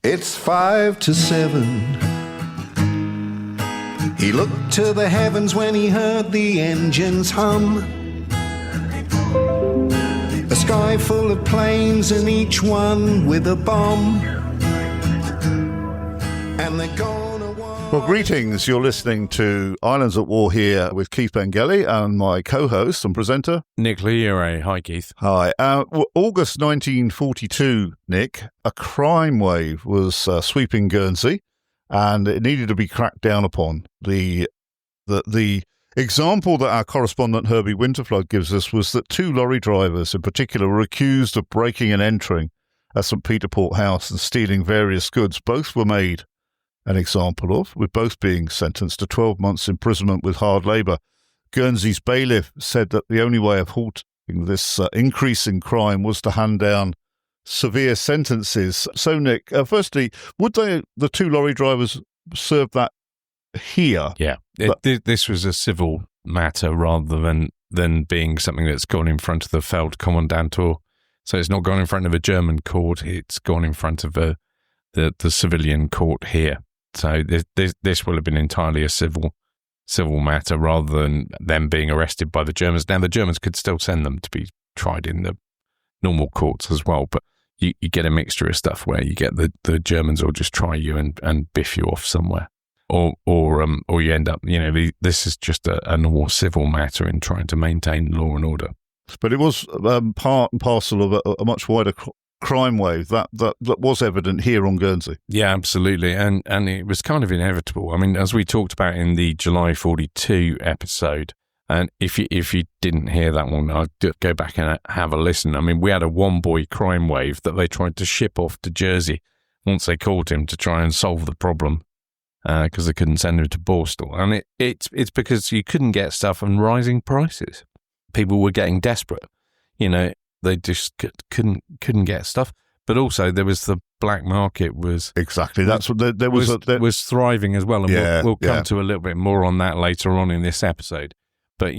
It's 5 to 7. He looked to the heavens when he heard the engines hum. A sky full of planes and each one with a bomb. And they're gonna war. Well, greetings. You're listening to Islands at War here with Keith Bengelli and my co-host and presenter, Nick Leary. Hi, Keith. Hi. August 1942, Nick, a crime wave was sweeping Guernsey, and it needed to be cracked down upon. The example that our correspondent Herbie Winterflood gives us was that two lorry drivers in particular were accused of breaking and entering at St. Peter Port House and stealing various goods. Both were made an example of, with both being sentenced to 12 months imprisonment with hard labour. Guernsey's bailiff said that the only way of halting this increase in crime was to hand down severe sentences. So, Nick, firstly, would the two lorry drivers serve that here? Yeah, this was a civil matter rather than being something that's gone in front of the Feldkommandantur. So it's not gone in front of a German court, it's gone in front of the civilian court here. So this will have been entirely a civil matter rather than them being arrested by the Germans. Now, the Germans could still send them to be tried in the normal courts as well, but you get a mixture of stuff where you get the Germans will just try you and biff you off somewhere, or you end up, this is just a normal civil matter in trying to maintain law and order. But it was part and parcel of a much wider crime wave that was evident here on Guernsey. Yeah, absolutely, and it was kind of inevitable. I mean, as we talked about in the July 42 episode, and if you didn't hear that one, I'd go back and have a listen. I mean, we had a one-boy crime wave that they tried to ship off to Jersey once they caught him to try and solve the problem because they couldn't send him to Borstal. And it's because you couldn't get stuff and rising prices. People were getting desperate, they just couldn't get stuff. But also there was the black market was exactly that's what there was thriving as well, and we'll come to a little bit more on that later on in this episode. But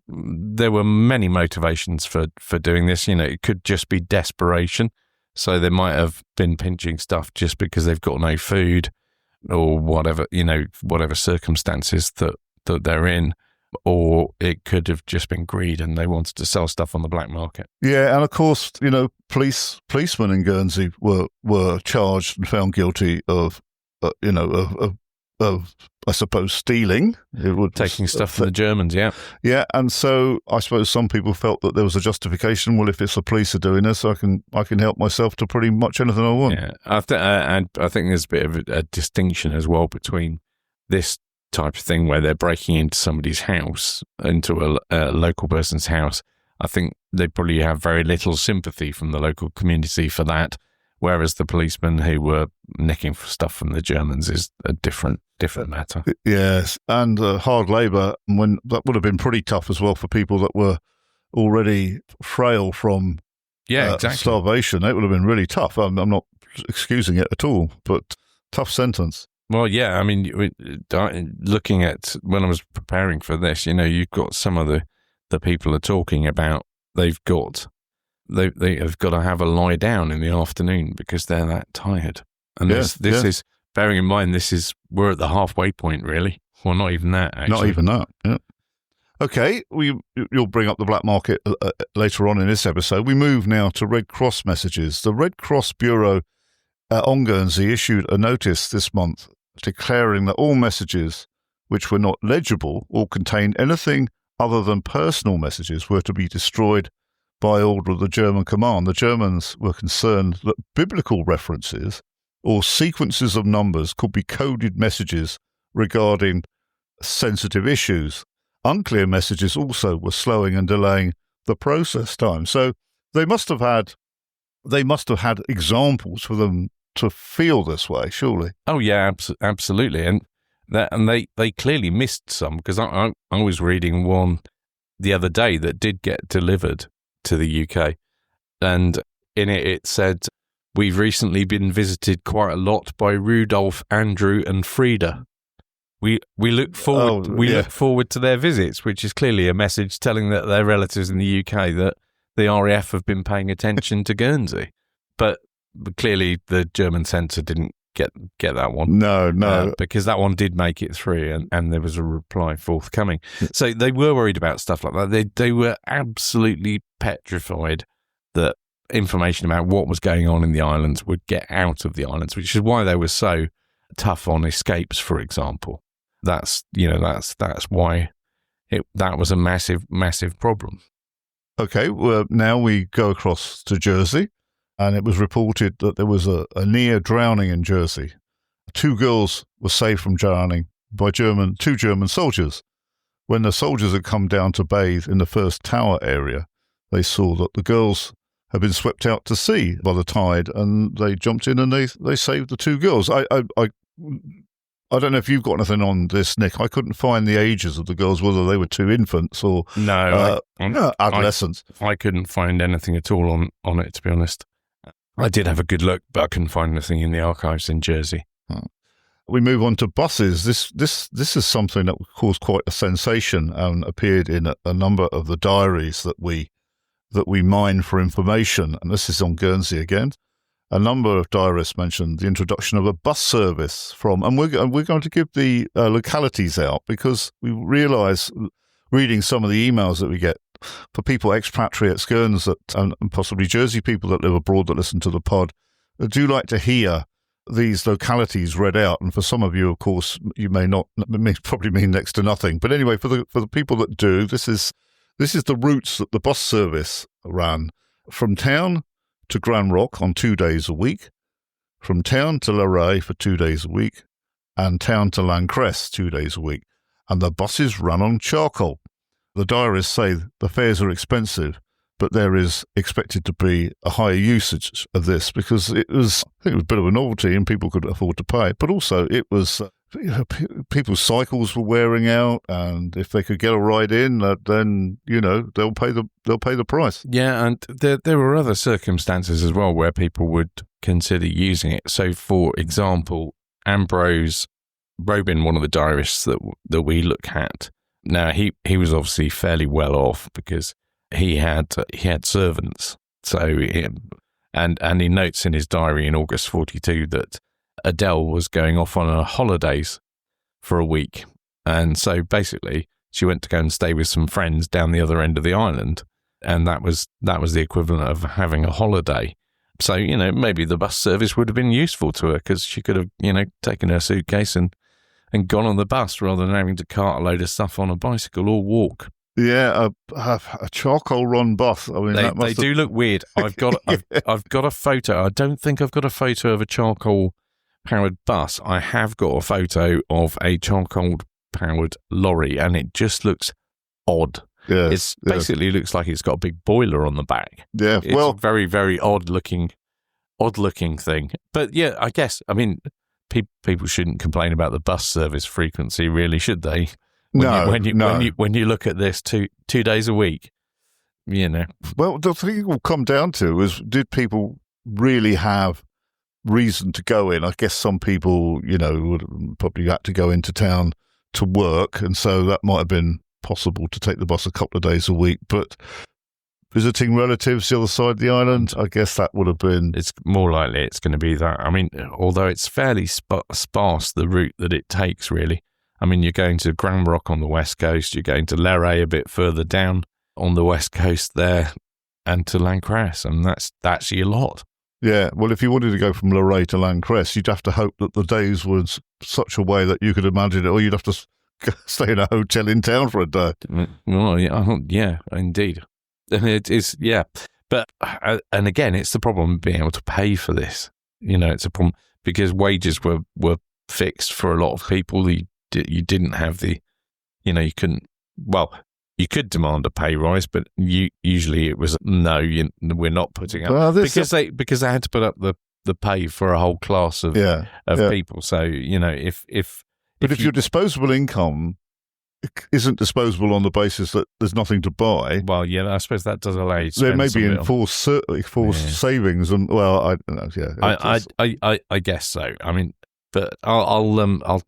there were many motivations for doing this. It could just be desperation, so they might have been pinching stuff just because they've got no food or whatever whatever circumstances that they're in. Or it could have just been greed and they wanted to sell stuff on the black market. Yeah, and of course, policemen in Guernsey were charged and found guilty of I suppose stealing. Taking stuff from the Germans, yeah. Yeah, and so I suppose some people felt that there was a justification. Well, if it's the police are doing this, I can help myself to pretty much anything I want. Yeah, I think there's a bit of a distinction as well between this type of thing where they're breaking into somebody's house, into a local person's house. I think they probably have very little sympathy from the local community for that, whereas the policemen who were nicking stuff from the Germans is a different matter. Yes, and hard labour, when that would have been pretty tough as well for people that were already frail from starvation. It would have been really tough. I'm not excusing it at all, but tough sentence. Well, yeah, I mean, looking at when I was preparing for this, you've got some of the people are talking about they've got to have a lie down in the afternoon because they're that tired. And this is, bearing in mind, we're at the halfway point, really. Well, not even that, actually. Not even that, yeah. Okay, you'll bring up the black market later on in this episode. We move now to Red Cross messages. The Red Cross Bureau on Guernsey issued a notice this month declaring that all messages which were not legible or contained anything other than personal messages were to be destroyed by order of the German command. The Germans were concerned that biblical references or sequences of numbers could be coded messages regarding sensitive issues. Unclear messages also were slowing and delaying the process time. So they must have had examples for them to feel this way, surely. Oh yeah, absolutely, and they clearly missed some, because I was reading one the other day that did get delivered to the UK, and in it said, "We've recently been visited quite a lot by Rudolph, Andrew, and Frida. We look forward. Look forward to their visits," which is clearly a message telling that their relatives in the UK that the RAF have been paying attention to Guernsey. But clearly the German censor didn't get that one. No. Because that one did make it through, and there was a reply forthcoming. So they were worried about stuff like that. They were absolutely petrified that information about what was going on in the islands would get out of the islands, which is why they were so tough on escapes, for example. That's why that was a massive problem. Okay, well, now we go across to Jersey, and it was reported that there was a near drowning in Jersey. 2 girls were saved from drowning by 2 German soldiers. When the soldiers had come down to bathe in the first tower area, they saw that the girls had been swept out to sea by the tide, and they jumped in and they saved the 2 girls. I don't know if you've got anything on this, Nick. I couldn't find the ages of the girls, whether they were 2 infants or adolescents. I couldn't find anything at all on it, to be honest. I did have a good look, but I couldn't find anything in the archives in Jersey. We move on to buses. This is something that caused quite a sensation and appeared in a number of the diaries that we mined for information. And this is on Guernsey again. A number of diarists mentioned the introduction of a bus service from, and we're going to give the localities out, because we realise, reading some of the emails that we get for people, expatriates, Guernseys and possibly Jersey people that live abroad that listen to the pod, do like to hear these localities read out. And for some of you, of course, you may not, probably mean next to nothing. But anyway, for the people that do, this is the routes that the bus service ran from town to Grand Rock on 2 days a week, from town to Lorray for 2 days a week, and town to Lancresse 2 days a week. And the buses run on charcoal. The diarists say the fares are expensive, but there is expected to be a higher usage of this, because I think it was a bit of a novelty and people could afford to pay. But also it was people's cycles were wearing out, and if they could get a ride in, then they'll pay the price. Yeah, and there were other circumstances as well where people would consider using it. So, for example, Ambrose Robin, one of the diarists that we look at, now he was obviously fairly well off because he had servants. So, and he notes in his diary in August 42 that Adele was going off on her holidays for a week. And so basically she went to go and stay with some friends down the other end of the island. And that was the equivalent of having a holiday. So, maybe the bus service would have been useful to her, because she could have, taken her suitcase and gone on the bus rather than having to cart a load of stuff on a bicycle or walk. Yeah, a charcoal run bus. I mean, they do look weird. I've got a photo. I don't think I've got a photo of a charcoal powered bus. I have got a photo of a charcoal powered lorry, and it just looks odd. Yeah, it basically looks like it's got a big boiler on the back. Yeah, it's a very, very odd looking thing. But yeah, I guess, people shouldn't complain about the bus service frequency, really, should they? When you look at this 2 days a week, Well, the thing it will come down to is, did people really have reason to go in? I guess some people, would probably had to go into town to work, and so that might have been possible to take the bus a couple of days a week. But visiting relatives the other side of the island, I guess that would have been... It's more likely it's going to be that. Although it's fairly sparse, the route that it takes, really. You're going to Grand Rock on the west coast, you're going to Lorray a bit further down on the west coast there, and to Lancresse, and that's your lot. Yeah, well, if you wanted to go from Lorray to Lancresse, you'd have to hope that the days were such a way that you could imagine it, or you'd have to stay in a hotel in town for a day. Well, yeah, indeed. And it is, yeah. But, and again, it's the problem being able to pay for this. It's a problem because wages were fixed for a lot of people. You didn't have you couldn't, you could demand a pay rise, but usually it was, no, we're not putting up, because they had to put up the pay for a whole class of people. So, if your disposable income isn't disposable on the basis that there's nothing to buy. Well, yeah, I suppose that does allow you to there may be enforced savings, and I don't know. Yeah, I guess so. But I'll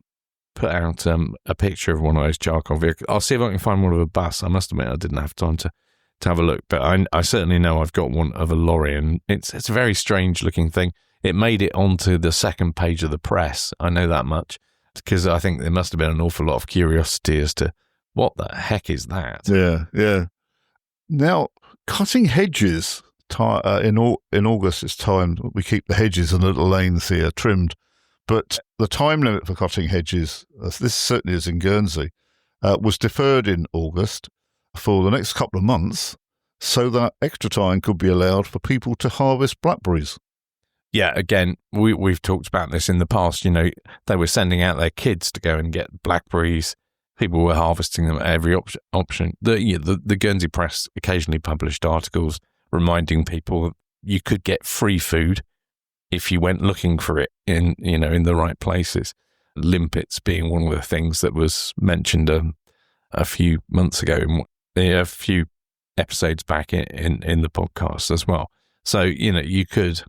put out a picture of one of those charcoal vehicles. I'll see if I can find one of a bus. I must admit I didn't have time to to have a look. But I certainly know I've got one of a lorry, and it's a very strange looking thing. It made it onto the second page of the press. I know that much, because I think there must have been an awful lot of curiosity as to what the heck is that. Yeah. Now, cutting hedges. In August, it's time we keep the hedges and little lanes here trimmed. But the time limit for cutting hedges, this certainly is in Guernsey, was deferred in August for the next couple of months, so that extra time could be allowed for people to harvest blackberries. Yeah, again, we've talked about this in the past. You know, they were sending out their kids to go and get blackberries. People were harvesting them at every option. The Guernsey Press occasionally published articles reminding people that you could get free food if you went looking for it in the right places. Limpets being one of the things that was mentioned a few months ago, a few episodes back in the podcast as well. So, you could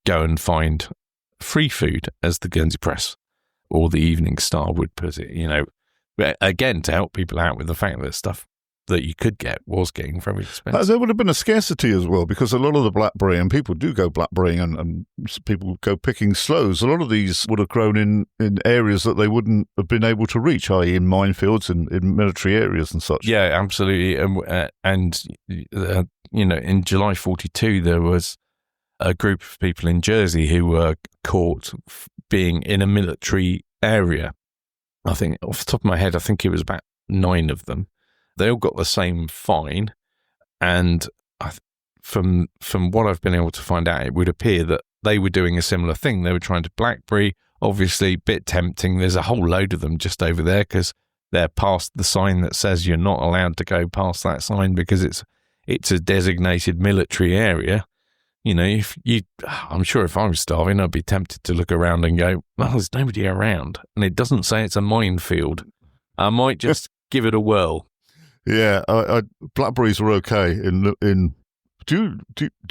go and find free food, as the Guernsey Press or the Evening Star would put it, again, to help people out with the fact that stuff that you could get was getting very expensive. There would have been a scarcity as well, because a lot of the blackberry, and people do go blackberrying and people go picking sloes, a lot of these would have grown in areas that they wouldn't have been able to reach, i.e. in minefields, in military areas and such. Yeah, absolutely. And in July 42, there was a group of people in Jersey who were caught being in a military area. I think, off the top of my head, I think it was about 9 of them. They all got the same fine, and from what I've been able to find out, it would appear that they were doing a similar thing. They were trying to blackberry, obviously a bit tempting. There's a whole load of them just over there because they're past the sign that says you're not allowed to go past that sign because it's a designated military area. I'm sure if I was starving, I'd be tempted to look around and go, well, there's nobody around, and it doesn't say it's a minefield. I might just give it a whirl. Yeah, blackberries are okay. Do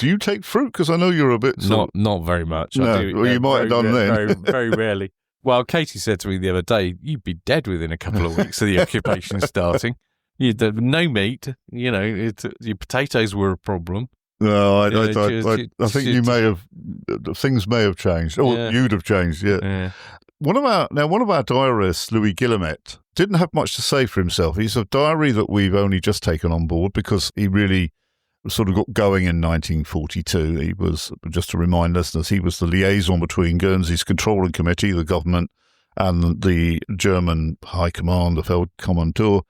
you take fruit? Because I know you're a bit not very much. No, I do, well, you might have done then. Very, very rarely. Well, Katie said to me the other day, "You'd be dead within a couple of weeks of the occupation starting. You'd have no meat. Your potatoes were a problem." No, I think you may have. Things may have changed, or you'd have changed. Yeah. One of our diarists, Louis Guillemet, didn't have much to say for himself. He's a diary that we've only just taken on board because he really sort of got going in 1942. He was, just to remind listeners, he was the liaison between Guernsey's controlling committee, the government, and the German High Command, the Feldkommandeur.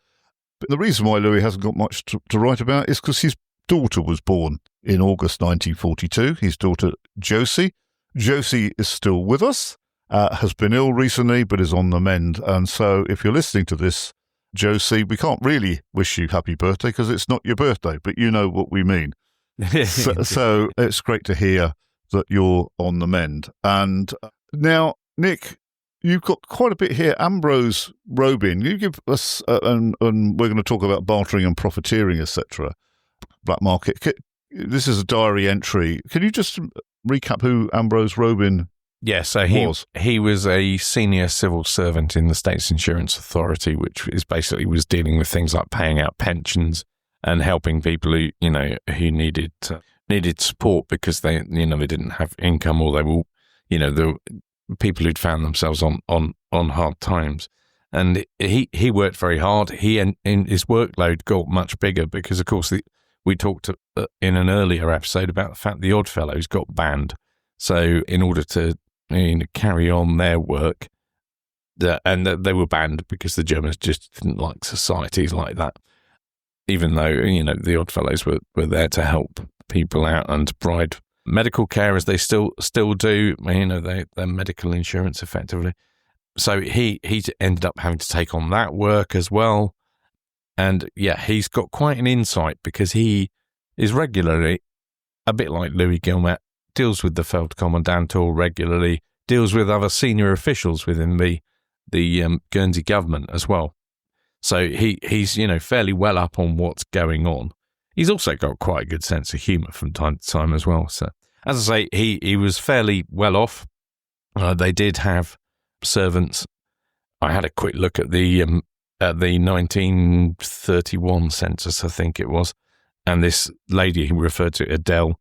But the reason why Louis hasn't got much to write about is because his daughter was born in August 1942. His daughter, Josie. Josie is still with us. Has been ill recently, but is on the mend. And so if you're listening to this, Josie, we can't really wish you happy birthday because it's not your birthday, but you know what we mean. So it's great to hear that you're on the mend. And now, Nick, you've got quite a bit here. Ambrose Robin, you give us, and we're going to talk about bartering and profiteering, etc. Black market. This is a diary entry. Can you just recap who Ambrose Robin Yeah, so he was a senior civil servant in the State's Insurance Authority, which is basically was dealing with things like paying out pensions and helping people who needed support because they didn't have income, or they were the people who'd found themselves on hard times. And he worked very hard. And his workload got much bigger because, of course, we talked in an earlier episode about the fact the Oddfellows got banned. So in order to carry on their work, and they were banned because the Germans just didn't like societies like that, even though the Oddfellows were there to help people out and provide medical care, as they still do, their medical insurance effectively. So he ended up having to take on that work as well. And he's got quite an insight because he is regularly, a bit like Louis Guillemet, deals with the Feldkommandeur regularly, deals with other senior officials within the Guernsey government as well. So he's fairly well up on what's going on. He's also got quite a good sense of humour from time to time as well. So, as I say, he was fairly well off. They did have servants. I had a quick look at the 1931 census, I think it was, And this lady he referred to, Adele,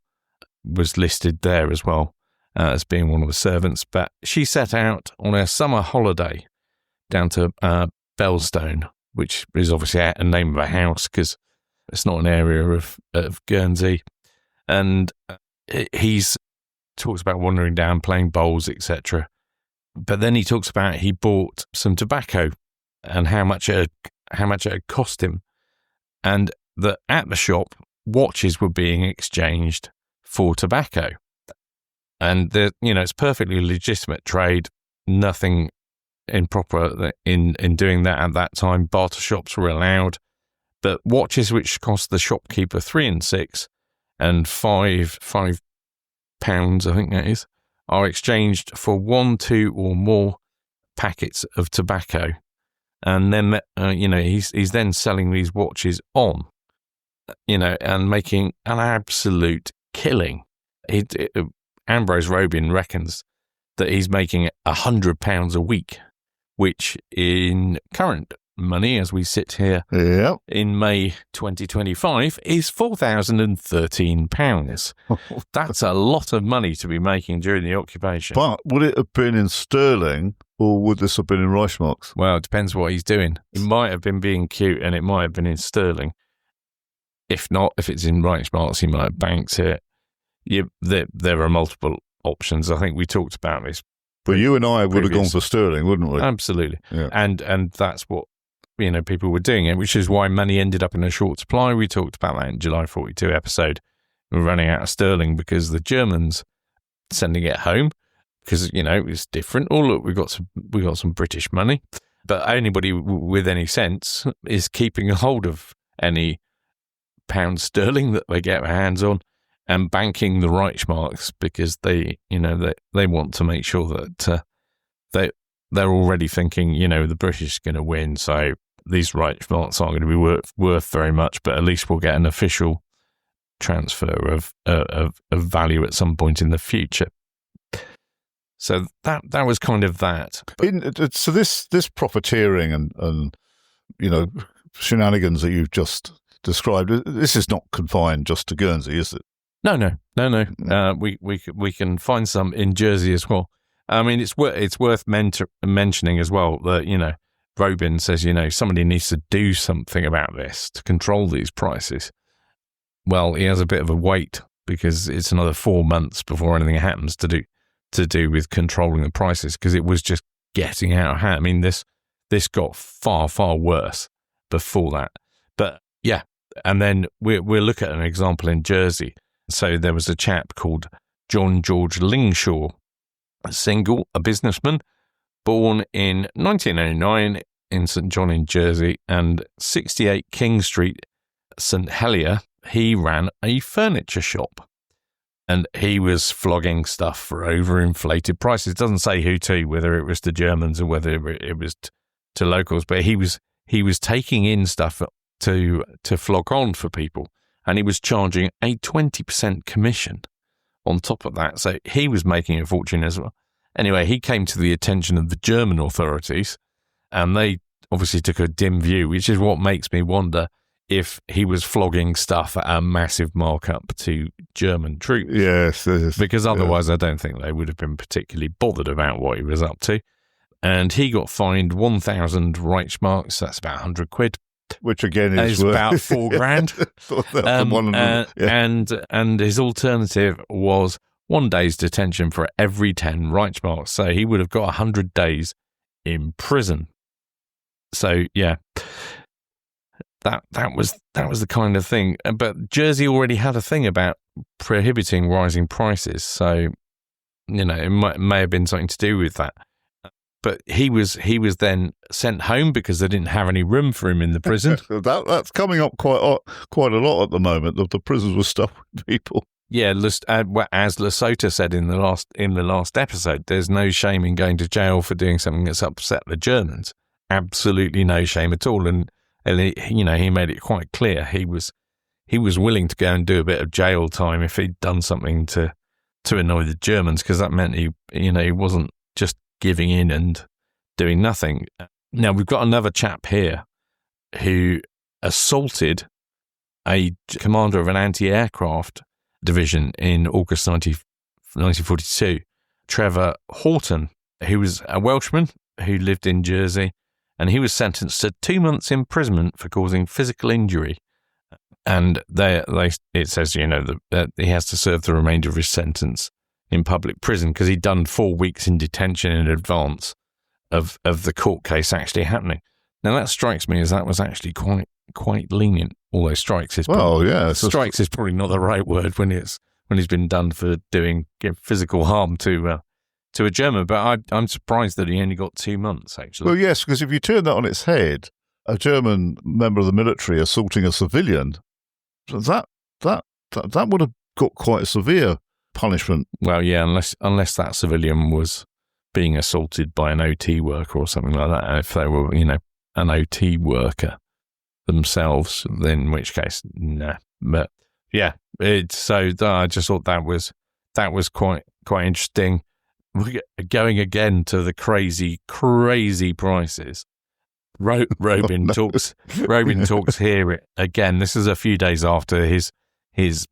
was listed there as well as being one of the servants. But she set out on a summer holiday down to Belstone, which is obviously a name of a house because it's not an area of Guernsey. And he's talks about wandering down, playing bowls, etc. But then he talks about he bought some tobacco and how much it had cost him, and that at the shop watches were being exchanged for tobacco, and it's perfectly legitimate trade. Nothing improper in doing that at that time. Barter shops were allowed, but watches which cost the shopkeeper 3 and 6 and £5, I think that is, are exchanged for 1, 2 or more packets of tobacco. And then, he's then selling these watches on, and making an absolute killing. Ambrose Robin reckons that he's making £100 a week, which in current money, as we sit here in May 2025, is £4,013. That's a lot of money to be making during the occupation. But would it have been in sterling or would this have been in Reichsmarks? Well, it depends what he's doing. It might have been being cute and it might have been in sterling. If not, if it's in Reichsmarks, he might have banked it. There are multiple options. I think we talked about this. But you and I would have gone for sterling, wouldn't we? Absolutely. Yeah. And that's what people were doing it, which is why money ended up in a short supply. We talked about that in July 42 episode. We're running out of sterling because the Germans sending it home because it was different. Oh look, we got some British money, but anybody with any sense is keeping a hold of any pound sterling that they get their hands on and banking the Reichsmarks because they want to make sure that they're already thinking the British are going to win, so these Reichsmarks aren't going to be worth very much, but at least we'll get an official transfer of value at some point in the future. So that was kind of that. So this profiteering and shenanigans that you've just described, this is not confined just to Guernsey, is it? No. We can find some in Jersey as well. I mean, it's worth mentioning as well that Robin says somebody needs to do something about this to control these prices. Well, he has a bit of a wait because it's another 4 months before anything happens to do with controlling the prices because it was just getting out of hand. I mean, this got far worse before that. But yeah, and then we'll look at an example in Jersey. So there was a chap called John George Lingshaw, a businessman, born in 1909 in St John in Jersey, and 68 King Street, St Helier. He ran a furniture shop, and he was flogging stuff for overinflated prices. It doesn't say who to, whether it was to Germans or whether it was to locals, but he was taking in stuff to flog on for people, and he was charging a 20% commission on top of that. So he was making a fortune as well. Anyway, he came to the attention of the German authorities, and they obviously took a dim view, which is what makes me wonder if he was flogging stuff at a massive markup to German troops. Yes. Because otherwise I don't think they would have been particularly bothered about what he was up to. And he got fined 1,000 Reichsmarks, that's about 100 quid. Which again is about $4,000. And his alternative was 1 day's detention for every 10 Reichsmarks. So he would have got 100 days in prison. So yeah, that was the kind of thing. But Jersey already had a thing about prohibiting rising prices. So it may have been something to do with that. But he was then sent home because they didn't have any room for him in the prison. That's coming up quite a lot at the moment. The prisons were stuffed with people. Yeah, as Lesotho said in the last episode, there's no shame in going to jail for doing something that's upset the Germans. Absolutely no shame at all. And he made it quite clear he was willing to go and do a bit of jail time if he'd done something to annoy the Germans, because that meant he wasn't just giving in and doing nothing. Now, we've got another chap here who assaulted a commander of an anti-aircraft division in August 1942, Trevor Horton, who was a Welshman who lived in Jersey, and he was sentenced to 2 months imprisonment for causing physical injury. And it says, that he has to serve the remainder of his sentence in public prison because he'd done 4 weeks in detention in advance of the court case actually happening. Now that strikes me as that was actually quite lenient. Although strikes is probably not the right word when he's been done for doing physical harm to a German. But I'm surprised that he only got 2 months actually. Well, yes, because if you turn that on its head, a German member of the military assaulting a civilian, that would have got quite a severe punishment. Well, yeah, unless that civilian was being assaulted by an OT worker or something like that. If they were, an OT worker themselves, then in which case, no. But yeah, so I just thought that was quite interesting. We're going again to the crazy prices. Robin talks here again. This is a few days after his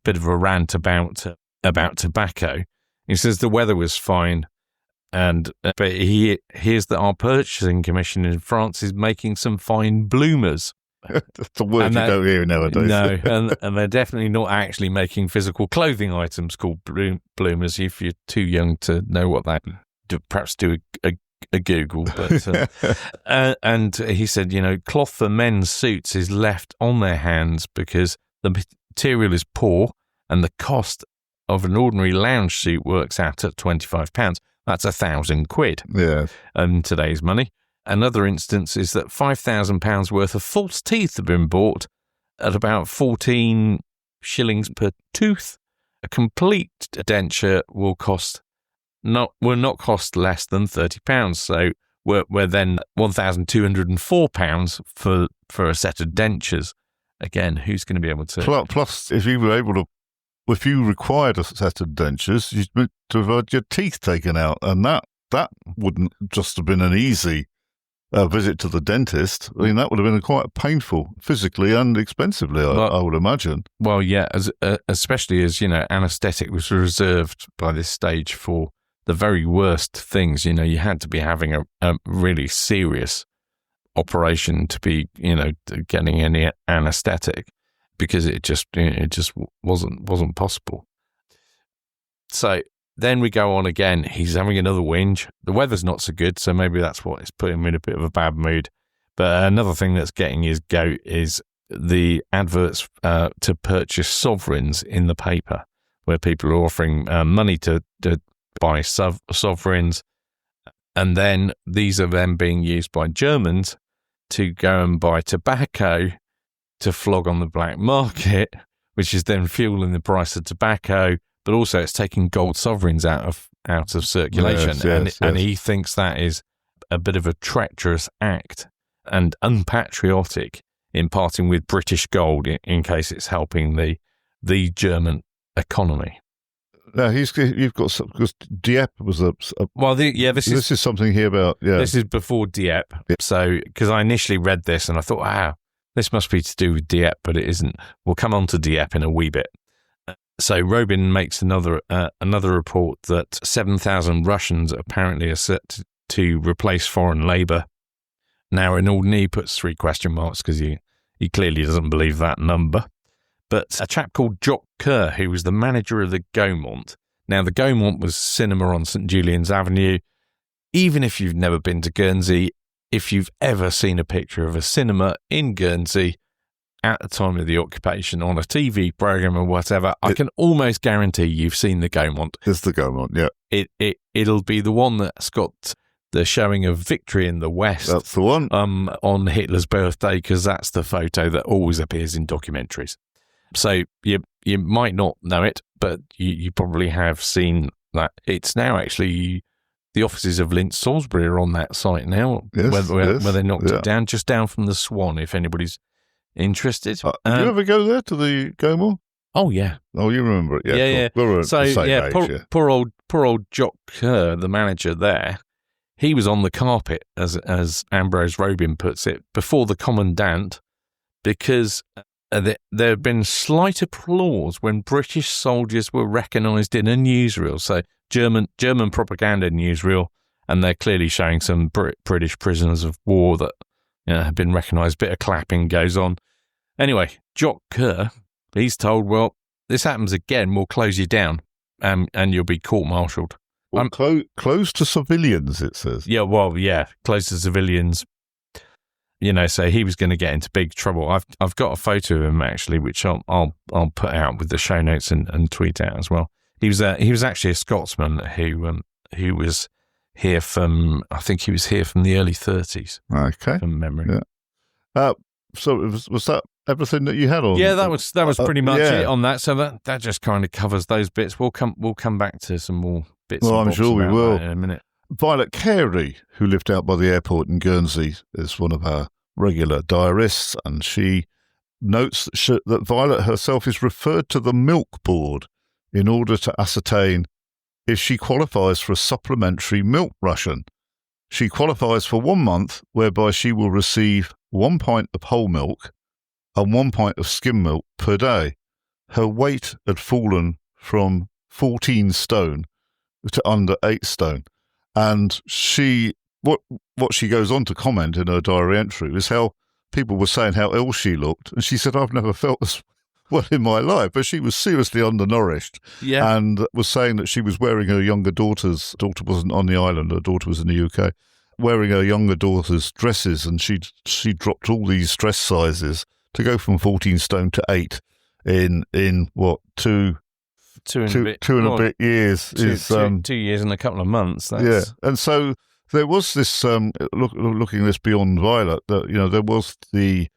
bit of a rant about tobacco. He says the weather was fine, but he hears that our purchasing commission in France is making some fine bloomers. That's the word you don't hear nowadays. No, and they're definitely not actually making physical clothing items called bloomers. If you're too young to know what that, perhaps do a Google. But and he said, cloth for men's suits is left on their hands because the material is poor, and the cost of an ordinary lounge suit works out at £25. That's £1,000. Yeah, in today's money. Another instance is that £5,000 worth of false teeth have been bought at about 14 shillings per tooth. A complete denture will not cost less than £30. So we're then £1,204 for a set of dentures. Again, who's going to be able to? Plus, if you required a set of dentures, you'd to have had your teeth taken out, and that wouldn't just have been an easy visit to the dentist. I mean, that would have been quite painful, physically and expensively, I would imagine. Well, yeah, especially as, anaesthetic was reserved by this stage for the very worst things. You had to be having a really serious operation to be, getting any anaesthetic, because it just wasn't possible. So then we go on again. He's having another whinge. The weather's not so good, so maybe that's what is putting him in a bit of a bad mood. But another thing that's getting his goat is the adverts to purchase sovereigns in the paper, where people are offering money to buy sovereigns. And then these are then being used by Germans to go and buy tobacco to flog on the black market, which is then fueling the price of tobacco. But also, it's taking gold sovereigns out of circulation, yes. And he thinks that is a bit of a treacherous act and unpatriotic in parting with British gold in case it's helping the German economy. Now you've got some, because Dieppe was this is something here about this is before Dieppe. Yeah. So because I initially read this and I thought, wow, this must be to do with Dieppe, but it isn't. We'll come on to Dieppe in a wee bit. So Robin makes another report that 7,000 Russians apparently are set to replace foreign labour. Now, in Alden, he puts 3 question marks because he clearly doesn't believe that number. But a chap called Jock Kerr, who was the manager of the Gaumont. Now, the Gaumont was cinema on St Julian's Avenue. Even if you've never been to Guernsey, if you've ever seen a picture of a cinema in Guernsey at the time of the occupation on a TV programme or whatever, I can almost guarantee you've seen the Gaumont. It's the Gaumont, yeah. It'll be the one that's got the showing of Victory in the West. That's the one. On Hitler's birthday, because that's the photo that always appears in documentaries. So you might not know it, but you probably have seen that. It's now actually the offices of Lindt Salisbury are on that site now, yes, where they knocked it down, just down from the Swan, if anybody's interested. Did you ever go there to the Gaumont? Oh yeah. Oh, you remember it? Yeah. We're so the same age, poor old Jock Kerr, the manager there. He was on the carpet, as Ambrose Robin puts it, before the commandant, because there had been slight applause when British soldiers were recognised in a newsreel. So German propaganda newsreel, and they're clearly showing some British prisoners of war that have been recognised. Bit of clapping goes on. Anyway, Jock Kerr, he's told, well, this happens again, we'll close you down, and you'll be court-martialed. Well, closed to civilians, it says. Yeah, closed to civilians. So he was going to get into big trouble. I've got a photo of him actually, which I'll put out with the show notes and tweet out as well. He was actually a Scotsman who was here from, I think he was here from the early 30s. Okay, from memory. Yeah. So was that everything that you had on? Yeah, that was pretty much it on that. So that just kind of covers those bits. We'll come back to some more bits. Well, I'm sure we will in a minute. Violet Carey, who lived out by the airport in Guernsey, is one of our regular diarists, and she notes that Violet herself is referred to the Milk Board in order to ascertain if she qualifies for a supplementary milk ration. She qualifies for 1 month, whereby she will receive 1 pint of whole milk and 1 pint of skim milk per day. Her weight had fallen from 14 stone to under 8 stone. And what she goes on to comment in her diary entry is how people were saying how ill she looked. And she said, I've never felt this well in my life. But she was seriously undernourished. Yeah. And was saying that she was wearing her younger daughter's, daughter wasn't on the island, her daughter was in the UK, wearing her younger daughter's dresses. And she dropped all these dress sizes to go from 14 stone to 8 in what, two and a bit years. 2 years and a couple of months. Yeah, and so there was this looking this beyond Violet, that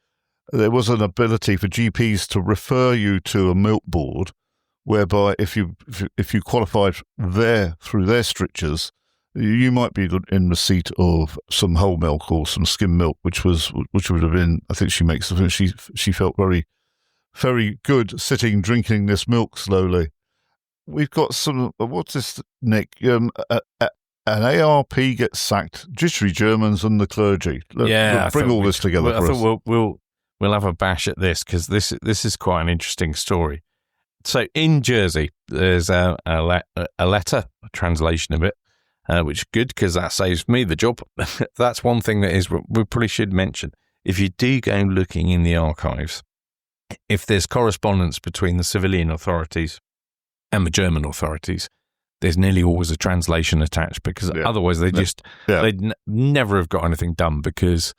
there was an ability for GPs to refer you to a milk board, whereby if you qualified through their strictures, you might be in receipt of some whole milk or some skim milk, which would have been. I think she felt very, very good sitting drinking this milk slowly. We've got some. What's this, Nick? An ARP gets sacked. Jittery Germans and the clergy. Bring all this together. I thought we'll have a bash at this because this is quite an interesting story. So in Jersey, there's a letter, a translation of it, which is good because that saves me the job. That's one thing that we probably should mention. If you do go looking in the archives, if there's correspondence between the civilian authorities and the German authorities, there's nearly always a translation attached because otherwise they'd never have got anything done because,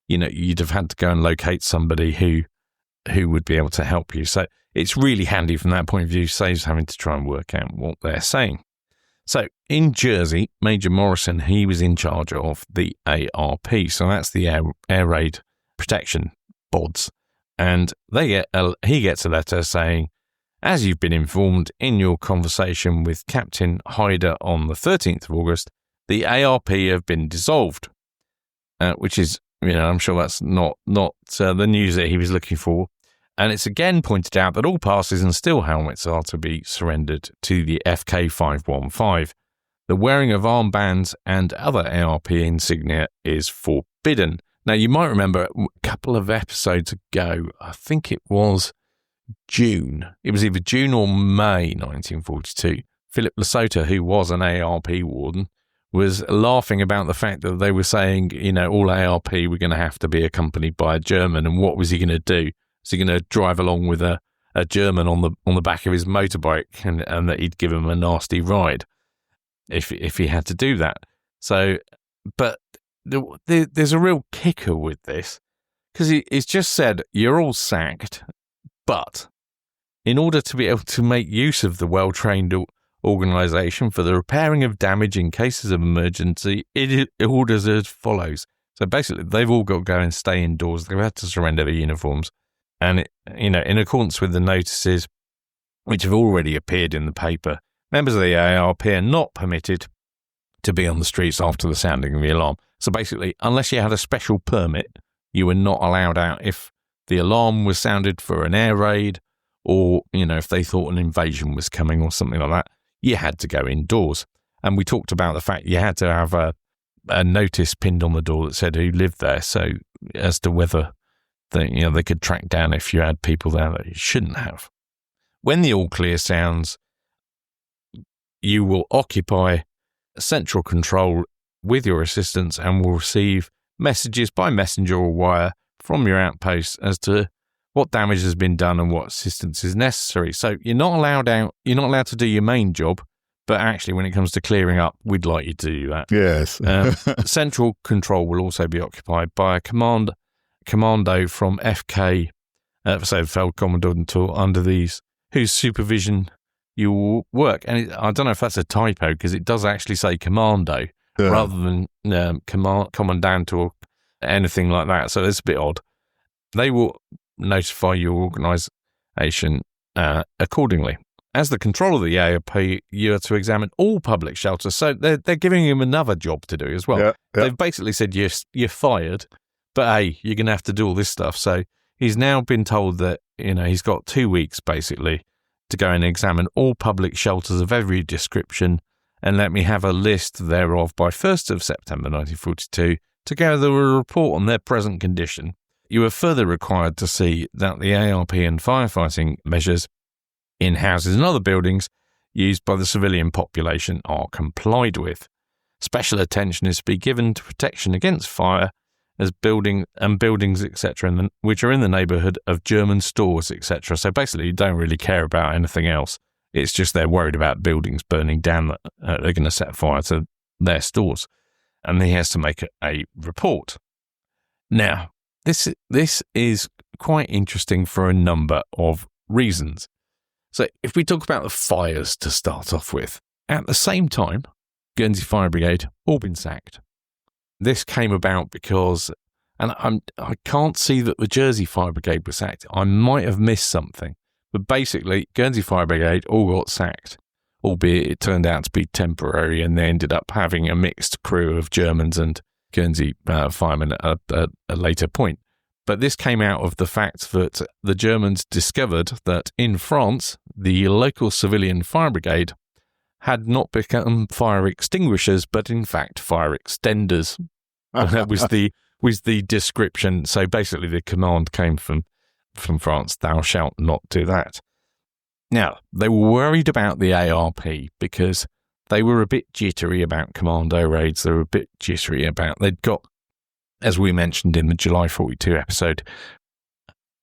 you'd have had to go and locate somebody who would be able to help you. So it's really handy from that point of view, saves having to try and work out what they're saying. So in Jersey, Major Morrison, he was in charge of the ARP. So that's the Air Raid Protection BODs. And he gets a letter saying, as you've been informed in your conversation with Captain Hyder on the 13th of August, the ARP have been dissolved, which is, I'm sure that's not the news that he was looking for. And it's again pointed out that all passes and steel helmets are to be surrendered to the FK 515. The wearing of armbands and other ARP insignia is forbidden. Now, you might remember a couple of episodes ago, I think it was June. It was either June or May 1942. Philip Lesotho, who was an ARP warden, was laughing about the fact that they were saying, all ARP were going to have to be accompanied by a German. And what was he going to do? Was he going to drive along with a German on the back of his motorbike and that he'd give him a nasty ride if he had to do that? So, but there's a real kicker with this because he's just said, you're all sacked. But in order to be able to make use of the well-trained organisation for the repairing of damage in cases of emergency, it orders as follows. So basically, they've all got to go and stay indoors. They've had to surrender their uniforms. And, in accordance with the notices, which have already appeared in the paper, members of the ARP are not permitted to be on the streets after the sounding of the alarm. So basically, unless you had a special permit, you were not allowed out if the alarm was sounded for an air raid or, if they thought an invasion was coming or something like that, you had to go indoors. And we talked about the fact you had to have a notice pinned on the door that said who lived there. So as to whether they could track down if you had people there that you shouldn't have. When the all clear sounds, you will occupy central control with your assistants and will receive messages by messenger or wire from your outposts as to what damage has been done and what assistance is necessary. So you're not allowed to do your main job, but actually when it comes to clearing up, we'd like you to do that. Yes. Central control will also be occupied by a commando from FK, so Feldkommandant, under these, whose supervision you will work. And I don't know if that's a typo, because it does actually say commando rather than commandant or anything like that. So it's a bit odd. They will notify your organisation accordingly. As the control of the AOP, you are to examine all public shelters. So they're giving him another job to do as well. Yeah. They've basically said, you're fired, but hey, you're going to have to do all this stuff. So he's now been told that, he's got 2 weeks basically to go and examine all public shelters of every description and let me have a list thereof by 1st of September 1942 to gather a report on their present condition. You are further required to see that the ARP and firefighting measures in houses and other buildings used by the civilian population are complied with. Special attention is to be given to protection against fire as buildings, etc., which are in the neighbourhood of German stores, etc. So basically, you don't really care about anything else. It's just they're worried about buildings burning down that they're going to set fire to their stores. And he has to make a report. Now, this is quite interesting for a number of reasons. So if we talk about the fires to start off with, at the same time, Guernsey Fire Brigade all been sacked. This came about because, and I can't see that the Jersey Fire Brigade was sacked. I might have missed something, but basically Guernsey Fire Brigade all got sacked, albeit it turned out to be temporary, and they ended up having a mixed crew of Germans and Guernsey firemen at a later point. But this came out of the fact that the Germans discovered that in France, the local civilian fire brigade had not become fire extinguishers, but in fact fire extenders. That was the description. So basically the command came from France, thou shalt not do that. Now, they were worried about the ARP because they were a bit jittery about commando raids. They were a bit jittery about, they'd got, as we mentioned in the July 42 episode,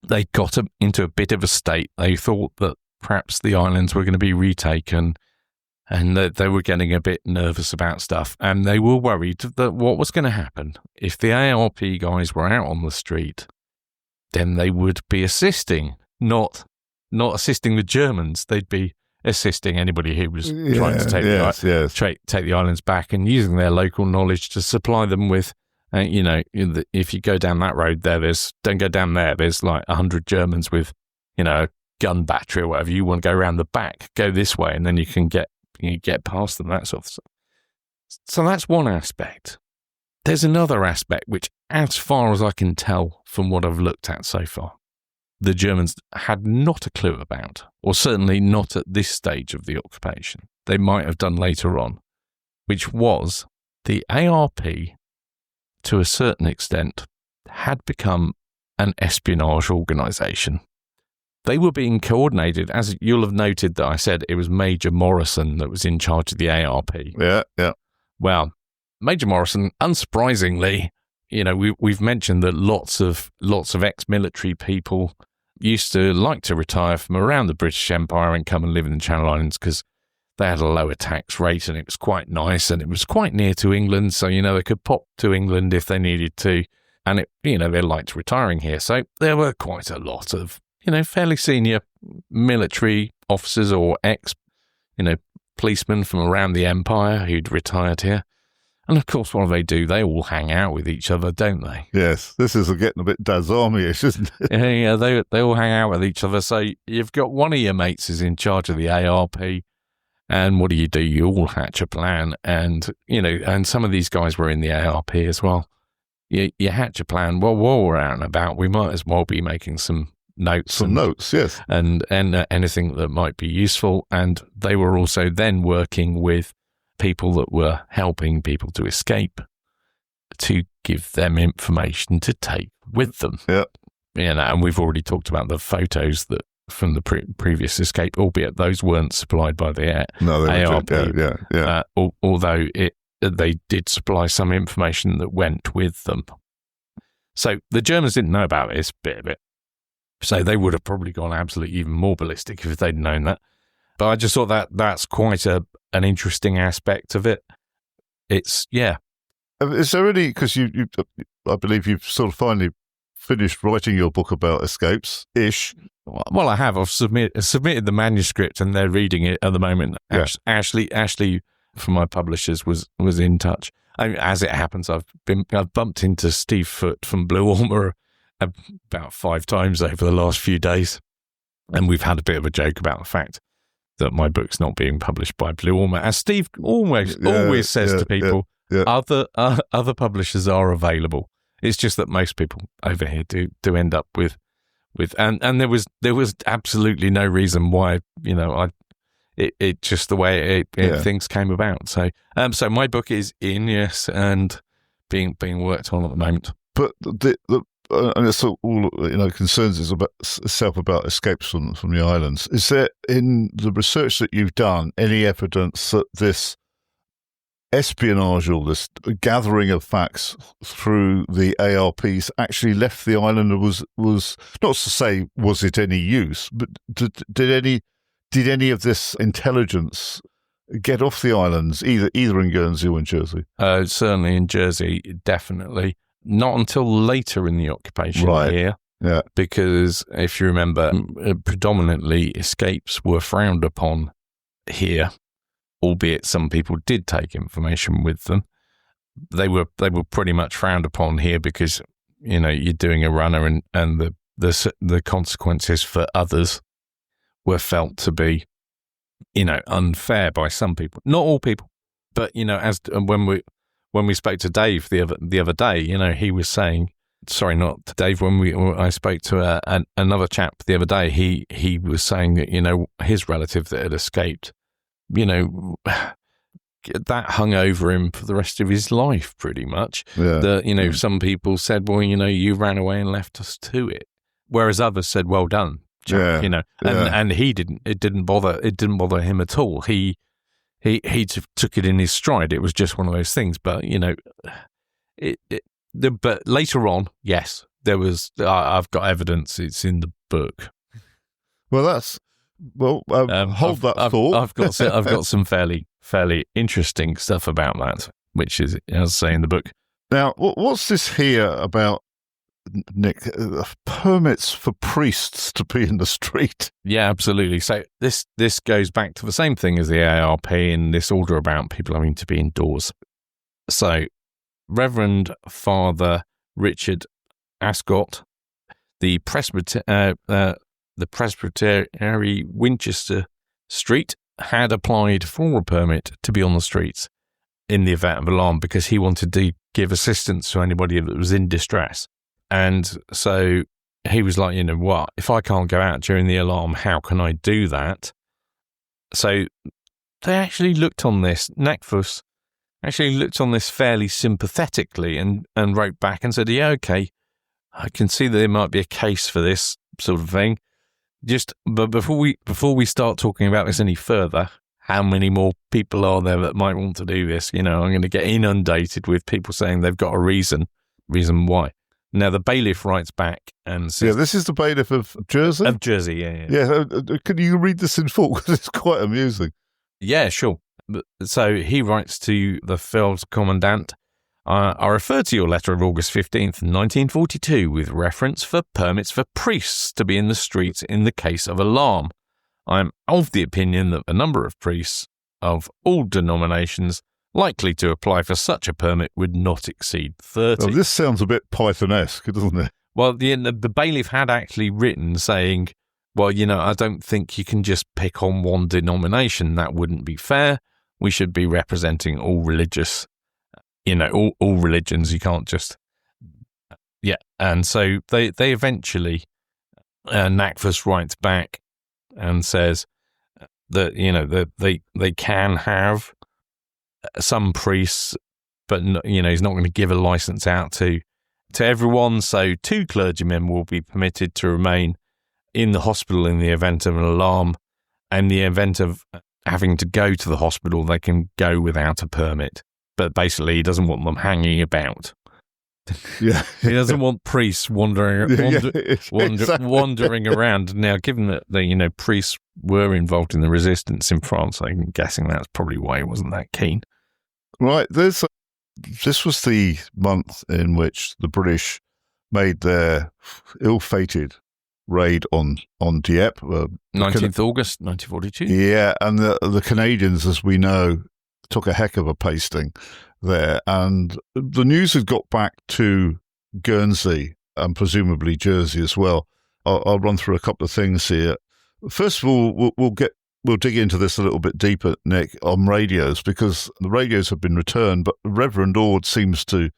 they got into a bit of a state. They thought that perhaps the islands were going to be retaken, and that they were getting a bit nervous about stuff. And they were worried that what was going to happen if the ARP guys were out on the street, then they would be assisting, not assisting the Germans. They'd be assisting anybody who was trying to take the islands back, and using their local knowledge to supply them with. If you go down that road don't go down there. There's like 100 Germans with, a gun battery or whatever. You want to go around the back, go this way, and then you can get past them, that sort of stuff. So that's one aspect. There's another aspect which, as far as I can tell from what I've looked at so far, the Germans had not a clue about, or certainly not at this stage of the occupation. They might have done later on, which was the ARP, to a certain extent, had become an espionage organisation. They were being coordinated, as you'll have noted that I said it was Major Morrison that was in charge of the ARP. Yeah. Well, Major Morrison, unsurprisingly, we've mentioned that lots of ex-military people used to like to retire from around the British Empire and come and live in the Channel Islands because they had a lower tax rate and it was quite nice and it was quite near to England. So, they could pop to England if they needed to. And, they liked retiring here. So there were quite a lot of, fairly senior military officers or policemen from around the empire who'd retired here. And of course, what do? They all hang out with each other, don't they? Yes, this is getting a bit Daz Army-ish, isn't it? Yeah, they all hang out with each other. So you've got one of your mates is in charge of the ARP, and what do? You all hatch a plan, and and some of these guys were in the ARP as well. You hatch a plan. Well, while we're out and about, we might as well be making some notes. Yes, and anything that might be useful. And they were also then working with people that were helping people to escape, to give them information to take with them. Yeah. and we've already talked about the photos that from the previous escape, albeit those weren't supplied by the No, they ARP. yeah. Although they did supply some information that went with them. So the Germans didn't know about this bit of it. So they would have probably gone absolutely even more ballistic if they'd known that. But I just thought that's quite an interesting aspect of it. It's, yeah. Is there any, because I believe you've sort of finally finished writing your book about escapes-ish. Well, I have. I've submitted the manuscript and they're reading it at the moment. Yeah. Ashley from my publishers was in touch. As it happens, I've bumped into Steve Foote from Blue Ormer about 5 times over the last few days, and we've had a bit of a joke about the fact that my book's not being published by Blue Ormer, as Steve always says to people. Yeah. Other publishers are available. It's just that most people over here do end up with and there was absolutely no reason why, it just the way things came about. So my book is in, yes, and being worked on at the moment. But and it's all concerns itself about escapes from the islands. Is there, in the research that you've done, any evidence that this espionage, or this gathering of facts through the ARPs, actually left the island and was not to say was it any use, but did any of this intelligence get off the islands, either in Guernsey or in Jersey? Certainly in Jersey, definitely. Not until later in the occupation here. Yeah. Because if you remember, predominantly escapes were frowned upon here, albeit some people did take information with them. They were pretty much frowned upon here because, you're doing a runner and the consequences for others were felt to be, unfair by some people. Not all people, but, as when we spoke to Dave the other day, he was saying, sorry, not Dave, I spoke to another chap the other day, he was saying that, his relative that had escaped, that hung over him for the rest of his life, pretty much. Yeah. That, some people said, well, you ran away and left us to it. Whereas others said, well done, Jack, and he didn't, it didn't bother him at all. He took it in his stride. It was just one of those things. But, but later on, yes, there was, I've got evidence. It's in the book. Well, hold that thought. I've got some fairly interesting stuff about that, which is, as I say in the book. Now, what's this here about, Nick? Permits for priests to be in the street? Yeah, absolutely. So this goes back to the same thing as the ARP and this order about people having to be indoors. So, Reverend Father Richard Ascot, the Presbytery Winchester Street, had applied for a permit to be on the streets in the event of alarm because he wanted to give assistance to anybody that was in distress. And so he was like, what? If I can't go out during the alarm, how can I do that? So they actually looked on this. NACFUS actually looked on this fairly sympathetically and wrote back and said, yeah, okay, I can see that there might be a case for this sort of thing. But before we start talking about this any further, how many more people are there that might want to do this? I'm going to get inundated with people saying they've got a reason why. Now, the bailiff writes back and says... Yeah, this is the bailiff of Jersey? Of Jersey, yeah. Yeah, can you read this in full? Because it's quite amusing. Yeah, sure. So he writes to the Feldkommandant, I refer to your letter of August 15th, 1942, with reference for permits for priests to be in the streets in the case of alarm. I am of the opinion that the number of priests of all denominations likely to apply for such a permit would not exceed 30. Oh, this sounds a bit Python-esque, doesn't it? Well, the bailiff had actually written saying, well, I don't think you can just pick on one denomination. That wouldn't be fair. We should be representing all religious, all religions. You can't just... Yeah, and so they eventually, NACFUS writes back and says that, that they can have some priests, but he's not going to give a license out to to everyone. So 2 clergymen will be permitted to remain in the hospital in the event of an alarm. And the event of having to go to the hospital, they can go without a permit. But basically, he doesn't want them hanging about. Yeah. He doesn't want priests wandering around. Now, given that the priests were involved in the resistance in France, I'm guessing that's probably why he wasn't that keen. Right. This was the month in which the British made their ill-fated raid on Dieppe. 19th August 1942. Yeah, and the Canadians, as we know, took a heck of a pasting there. And the news had got back to Guernsey and presumably Jersey as well. I'll run through a couple of things here. First of all, we'll dig into this a little bit deeper, Nick, on radios, because the radios have been returned, but Reverend Ord seems to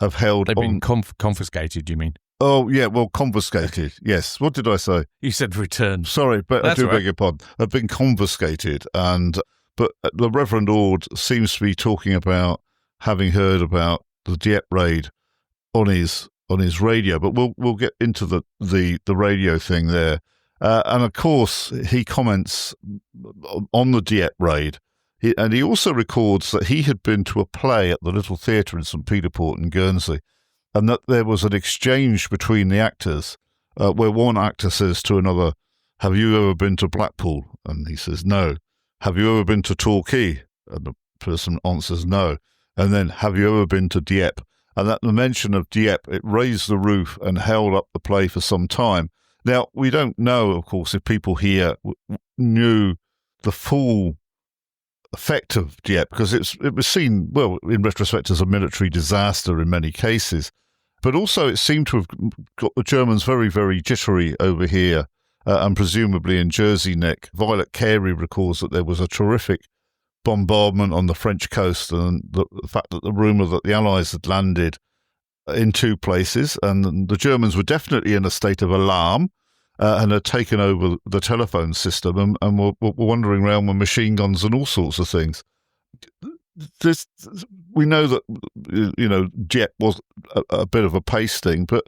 have held They've been confiscated, you mean? Oh, yeah, well, confiscated, yes. What did I say? You said returned. Sorry, but I do beg your pardon. Have been confiscated, but the Reverend Ord seems to be talking about having heard about the Dieppe raid on his radio, but we'll get into the radio thing there. And of course, he comments on the Dieppe raid, and he also records that he had been to a play at the Little Theatre in St. Peter Port in Guernsey, and that there was an exchange between the actors where one actor says to another, "Have you ever been to Blackpool?" And he says, "No." "Have you ever been to Torquay?" And the person answers, "No." And then, "Have you ever been to Dieppe?" And at the mention of Dieppe, it raised the roof and held up the play for some time. Now, we don't know, of course, if people here knew the full effect of Dieppe, because it was seen, well, in retrospect, as a military disaster in many cases. But also it seemed to have got the Germans very, very jittery over here, and presumably in Jersey, Nick. Violet Carey recalls that there was a terrific bombardment on the French coast, and the fact that the rumour that the Allies had landed in 2 places, and the Germans were definitely in a state of alarm and had taken over the telephone system and were wandering around with machine guns and all sorts of things. We know that Dieppe was a bit of a pasting, but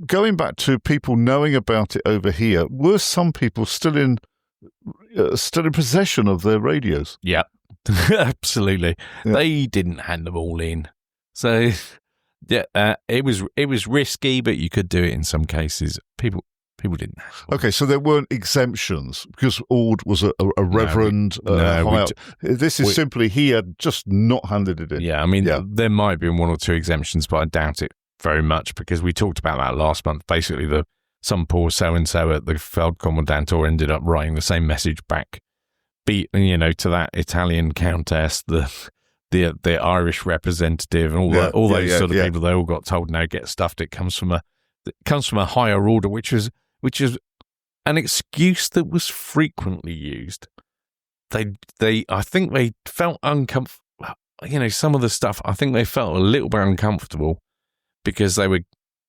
going back to people knowing about it over here, were some people still in possession of their radios? Yeah, absolutely. Yeah. They didn't hand them all in, so yeah, it was risky, but you could do it in some cases. People didn't. Okay, so there weren't exemptions because Ord was a reverend. This is simply he had just not handed it in. Yeah, I mean, there might have been 1 or 2 exemptions, but I doubt it very much because we talked about that last month. Basically, some poor so-and-so at the Feldkommandantur ended up writing the same message back, to that Italian countess, the Irish representative, and all those sort of people. They all got told, "No, get stuffed." It comes from a higher order, which is an excuse that was frequently used. I think they felt uncomfortable. Some of the stuff, I think they felt a little bit uncomfortable because they were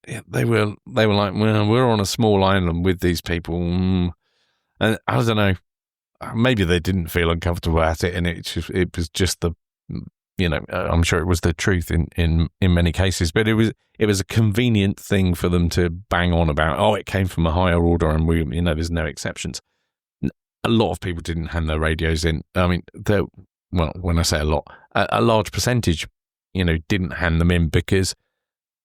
like, "Well, we're on a small island with these people," and I don't know. Maybe they didn't feel uncomfortable at it, and it was just I'm sure it was the truth in many cases, but it was a convenient thing for them to bang on about. Oh, it came from a higher order, and there's no exceptions. A lot of people didn't hand their radios in. I mean, when I say a lot, a large percentage, didn't hand them in because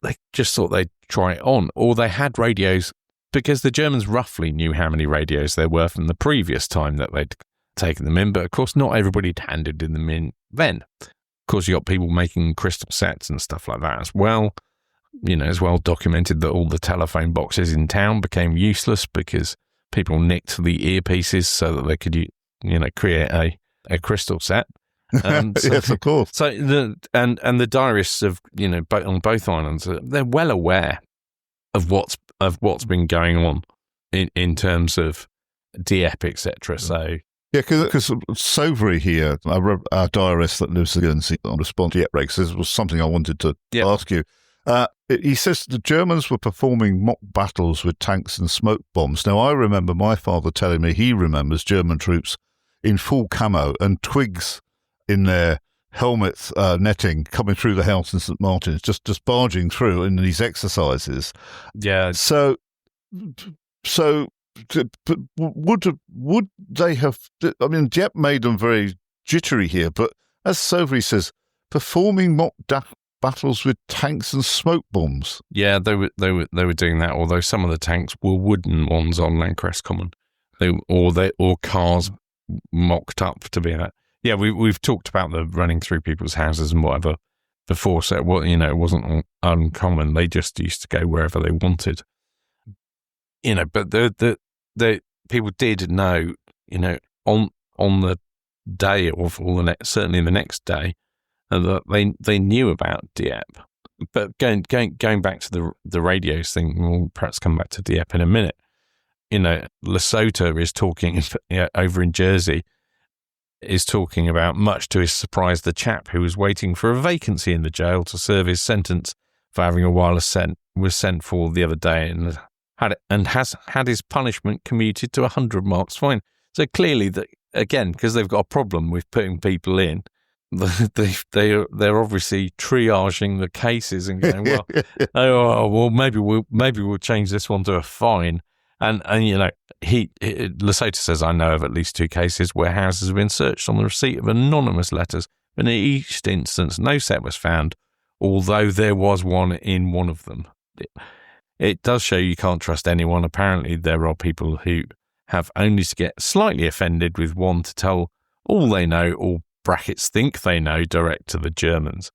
they just thought they'd try it on, or they had radios because the Germans roughly knew how many radios there were from the previous time that they'd taken them in. But of course, not everybody had handed them in then. Of course, you got people making crystal sets and stuff like that as well. As well documented that all the telephone boxes in town became useless because people nicked the earpieces so that they could, create a crystal set. Yes, of course. So the diarists of on both islands, they're well aware of what's been going on in terms of Dieppe, etc. So. Yeah, because Sauvery here, our diarist that lives in Guernsey, on response to Dieppe, this was something I wanted to ask you. He says the Germans were performing mock battles with tanks and smoke bombs. Now, I remember my father telling me he remembers German troops in full camo and twigs in their helmet netting coming through the house in St. Martin's, just barging through in these exercises. Yeah. So but would they have? I mean, Dieppe made them very jittery here, but as Sauvery says, performing mock battles with tanks and smoke bombs. Yeah, they were doing that. Although some of the tanks were wooden ones on Landcrest Common, or cars mocked up to be that. Yeah, we've talked about the running through people's houses and whatever before, so it wasn't uncommon. They just used to go wherever they wanted. But the people did know, on the day of, or certainly the next day, that they knew about Dieppe. But going back to the radios thing, we'll perhaps come back to Dieppe in a minute. Lesotho is talking over in Jersey, is talking about, much to his surprise, the chap who was waiting for a vacancy in the jail to serve his sentence for having a wireless was sent for the other day and has had his punishment commuted to 100 marks fine. So clearly, that again, because they've got a problem with putting people in, they're obviously triaging the cases and going, well, maybe we'll change this one to a fine. And Lesotho says, I know of at least 2 cases where houses have been searched on the receipt of anonymous letters, but in each instance, no set was found, although there was one in one of them. It does show you can't trust anyone. Apparently, there are people who have only to get slightly offended with one to tell all they know, or brackets think they know, direct to the Germans.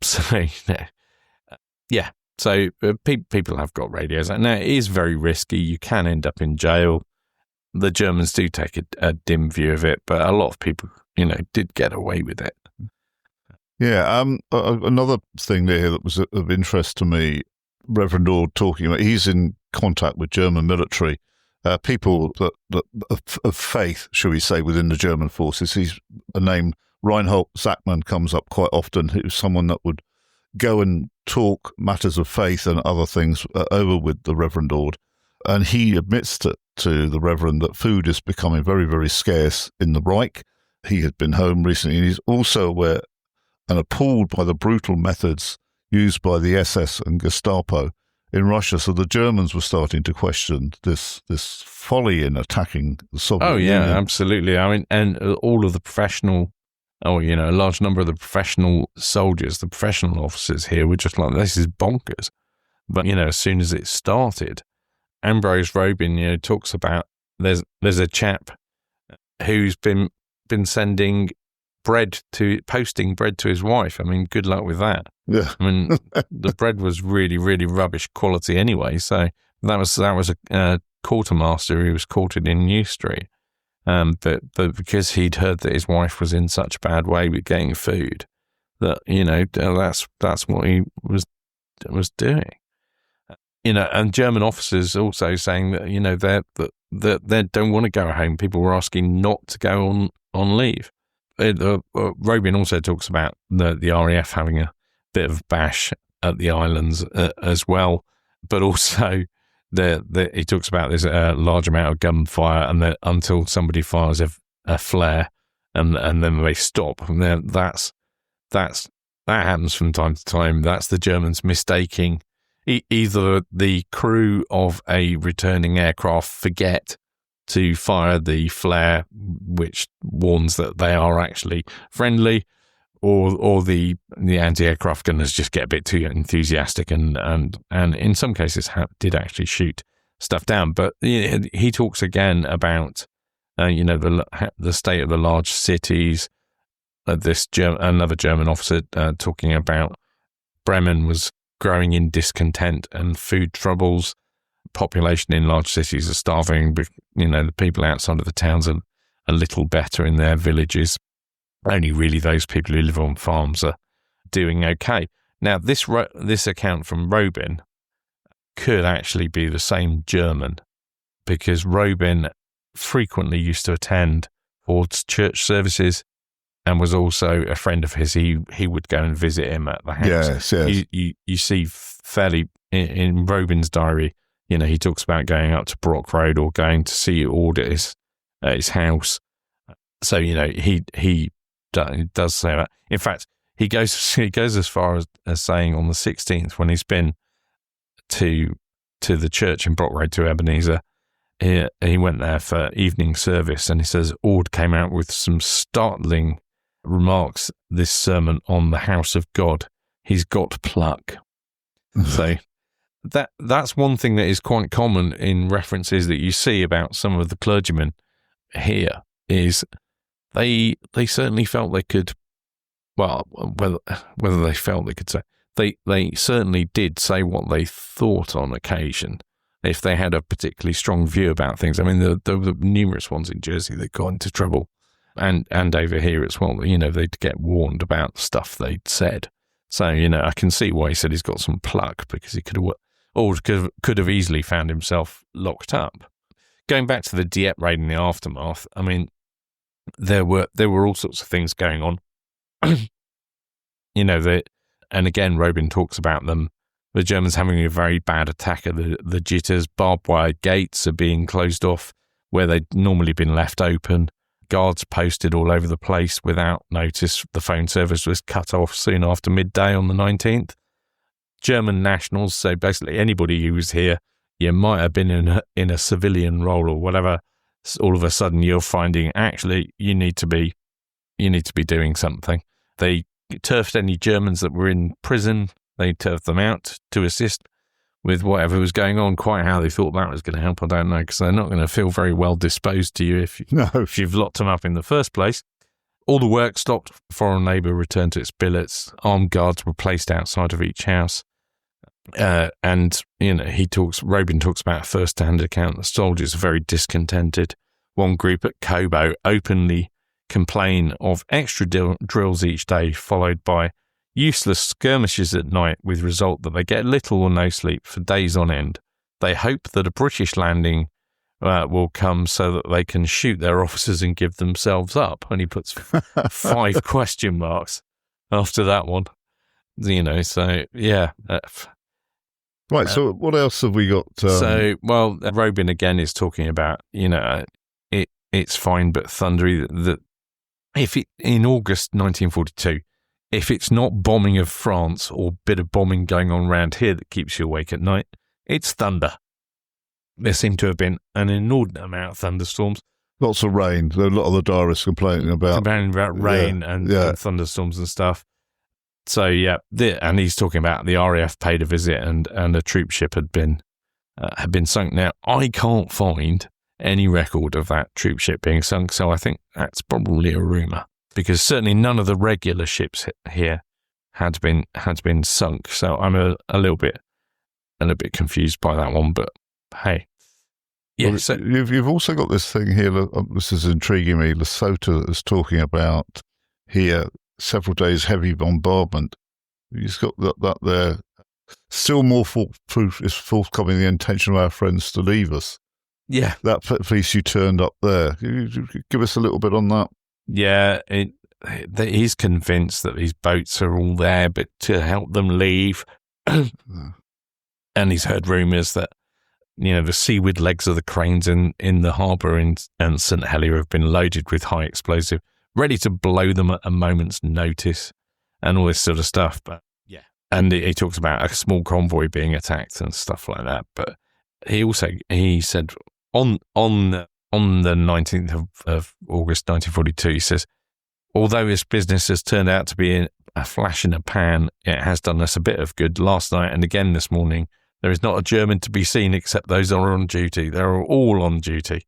So, yeah. So people have got radios. Now, it is very risky. You can end up in jail. The Germans do take a dim view of it, but a lot of people, did get away with it. Yeah. Another thing there that was of interest to me, Reverend Ord talking about, he's in contact with German military, people that of faith, shall we say, within the German forces. He's a name, Reinhold Zachman, comes up quite often, who's someone that would go and talk matters of faith and other things over with the Reverend Ord. And he admits to the Reverend that food is becoming very, very scarce in the Reich. He had been home recently, and he's also aware and appalled by the brutal methods used by the SS and Gestapo in Russia. So the Germans were starting to question this folly in attacking the Soviet Union. Absolutely. I mean, and all of the professional, a large number of the professional soldiers, the professional officers here were just like, this is bonkers. But, as soon as it started, Ambrose Robin, talks about, there's a chap who's been sending posting bread to his wife. I mean, good luck with that. Yeah. I mean, the bread was really, really rubbish quality anyway. So that was a quartermaster who was quartered in New Street. But because he'd heard that his wife was in such a bad way with getting food, that that's what he was doing. And German officers also saying that they don't want to go home. People were asking not to go on leave. Robin also talks about the RAF having a bit of bash at the islands as well, but also he talks about there's a large amount of gunfire, and that until somebody fires a flare, and then they stop. And then that happens from time to time. That's the Germans mistaking either the crew of a returning aircraft forget to fire the flare, which warns that they are actually friendly, or the anti-aircraft gunners just get a bit too enthusiastic and in some cases did actually shoot stuff down. But he talks again about the state of the large cities. Another German officer talking about Bremen was growing in discontent and food troubles. Population in large cities are starving. The people outside of the towns are a little better in their villages. Only really those people who live on farms are doing okay. Now, this account from Robin could actually be the same German, because Robin frequently used to attend Ford's church services and was also a friend of his. He would go and visit him at the house. Yes. You see fairly in Robin's diary, he talks about going up to Brock Road or going to see Ord at his house. So, he does say that. In fact, he goes as far as saying on the 16th, when he's been to the church in Brock Road to Ebenezer, he went there for evening service, and he says Ord came out with some startling remarks this sermon on the house of God. He's got pluck. So that's one thing that is quite common in references that you see about some of the clergymen here, is they certainly felt they could, well, whether they felt they could say, they certainly did say what they thought on occasion, if they had a particularly strong view about things. I mean, there were numerous ones in Jersey that got into trouble, and over here as well. You know, they'd get warned about stuff they'd said. So, you know, I can see why he said he's got some pluck, because he could have easily found himself locked up. Going back to the Dieppe raid in the aftermath, I mean, there were all sorts of things going on. You know, and again, Robin talks about them. The Germans having a very bad attack at the jitters. Barbed wire gates are being closed off where they'd normally been left open. Guards posted all over the place without notice. The phone service was cut off soon after midday on the 19th. German nationals, so basically anybody who was here, you might have been in a civilian role or whatever, all of a sudden you're finding actually you need to be doing something. They turfed any Germans that were in prison. They turfed them out to assist with whatever was going on. Quite how they thought that was going to help, I don't know, because they're not going to feel very well disposed to you if you've locked them up in the first place. All the work stopped. Foreign labour returned to its billets. Armed guards were placed outside of each house. And, you know, Robin talks about a first-hand account. The soldiers are very discontented. One group at Cobo openly complain of extra drills each day, followed by useless skirmishes at night, with result that they get little or no sleep for days on end. They hope that a British landing will come so that they can shoot their officers and give themselves up. And he puts 5 question marks after that one. You know, so yeah. Right, so what else have we got? Robin again is talking about, you know, it's fine but thundery that in August 1942, if it's not bombing of France or bit of bombing going on around here that keeps you awake at night, it's thunder. There seem to have been an inordinate amount of thunderstorms. Lots of rain. A lot of the diarists complaining about rain and thunderstorms and stuff. So, yeah, and he's talking about the RAF paid a visit and a troop ship had been sunk. Now, I can't find any record of that troop ship being sunk, so I think that's probably a rumour, because certainly none of the regular ships here had been sunk. So I'm a little bit confused by that one, but hey. Yeah, well, so you've also got this thing here, this is intriguing me. Lesotho is talking about here several days heavy bombardment. You've got that there. Still more proof is forthcoming the intention of our friends to leave us. Yeah. That piece you turned up there. You give us a little bit on that. Yeah, he's convinced that these boats are all there but to help them leave. And he's heard rumours that, you know, the seaward legs of the cranes in the harbour in St Helier have been loaded with high explosive, ready to blow them at a moment's notice and all this sort of stuff. But yeah, and he talks about a small convoy being attacked and stuff like that. But he said on the 19th of August 1942, he says, although this business has turned out to be a flash in a pan, it has done us a bit of good. Last night and again this morning, there is not a German to be seen except those that are on duty. They are all on duty.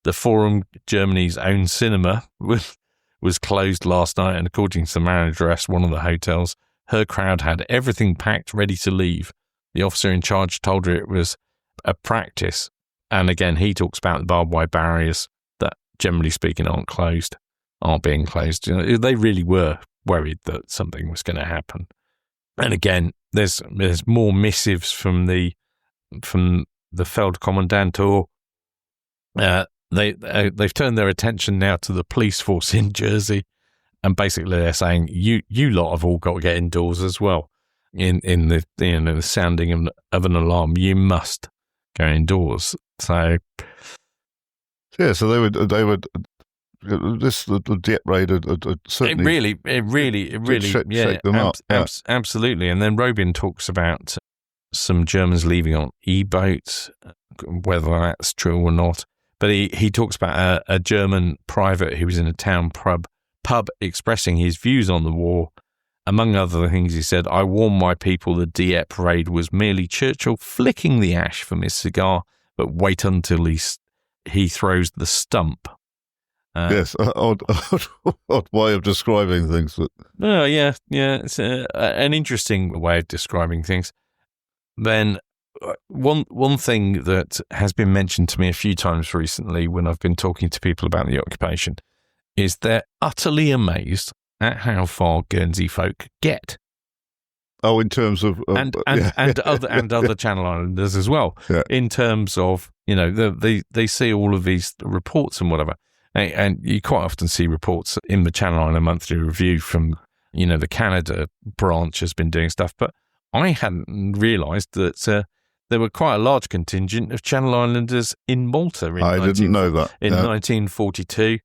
The Forum, Germany's own cinema, was closed last night, and according to the manageress, one of the hotels, her crowd had everything packed, ready to leave. The officer in charge told her it was a practice. And again, he talks about the barbed wire barriers that, generally speaking, aren't being closed. You know, they really were worried that something was going to happen. And again, there's more missives from the Feldkommandantur. They've turned their attention now to the police force in Jersey, and basically they're saying you lot have all got to get indoors as well. In the sounding of an alarm, you must go indoors. So yeah, so they would the Dieppe raid certainly it really shake them up. Absolutely. And then Robin talks about some Germans leaving on E-boats, whether that's true or not. But he talks about a German private who was in a town pub expressing his views on the war. Among other things, he said, "I warned my people the Dieppe raid was merely Churchill flicking the ash from his cigar, but wait until he throws the stump." Yes, odd way of describing things. But yeah, it's an interesting way of describing things. Then one thing that has been mentioned to me a few times recently when I've been talking to people about the occupation is they're utterly amazed at how far Guernsey folk get. Oh, in terms of other Channel Islanders as well. Yeah. In terms of, they see all of these reports and whatever, and you quite often see reports in the Channel Islander Monthly Review from the Canada branch has been doing stuff, but I hadn't realised that there were quite a large contingent of Channel Islanders in Malta. I didn't know that. In 1942.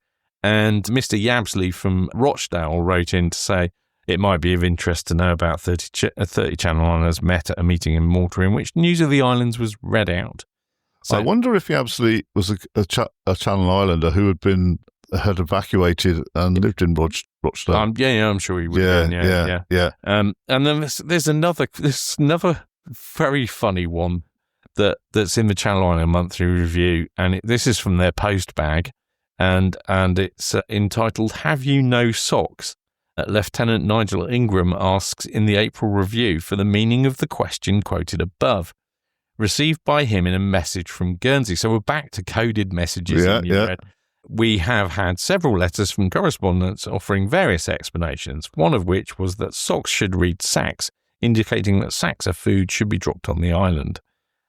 And Mr. Yabsley from Rochdale wrote in to say it might be of interest to know about 30 Channel Islanders met at a meeting in Malta in which news of the islands was read out. So, I wonder if Yabsley was a Channel Islander who had evacuated and lived in Rochdale. I'm sure he would. Yeah. And then there's another very funny one that's in the Channel Islander Monthly Review, and this is from their post bag. And it's entitled, "Have You No Socks?" Lieutenant Nigel Ingram asks in the April review for the meaning of the question quoted above, received by him in a message from Guernsey. So we're back to coded messages. We have had several letters from correspondents offering various explanations, one of which was that socks should read sacks, indicating that sacks of food should be dropped on the island.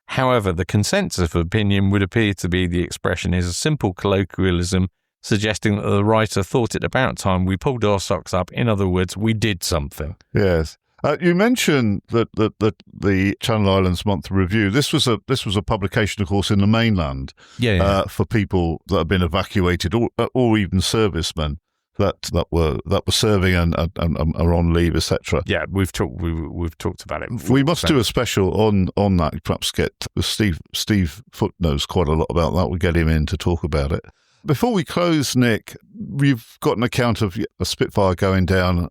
However, the consensus of opinion would appear to be the expression is a simple colloquialism, suggesting that the writer thought it about time we pulled our socks up. In other words, we did something. Yes. You mentioned that the Channel Islands Monthly Review. This was a publication, of course, in the mainland. For people that have been evacuated or even servicemen that were serving and are on leave, etc. Yeah, we've talked about it. We must do a special on that. Perhaps get Steve Foote knows quite a lot about that. We'll get him in to talk about it. Before we close, Nick, we've got an account of a Spitfire going down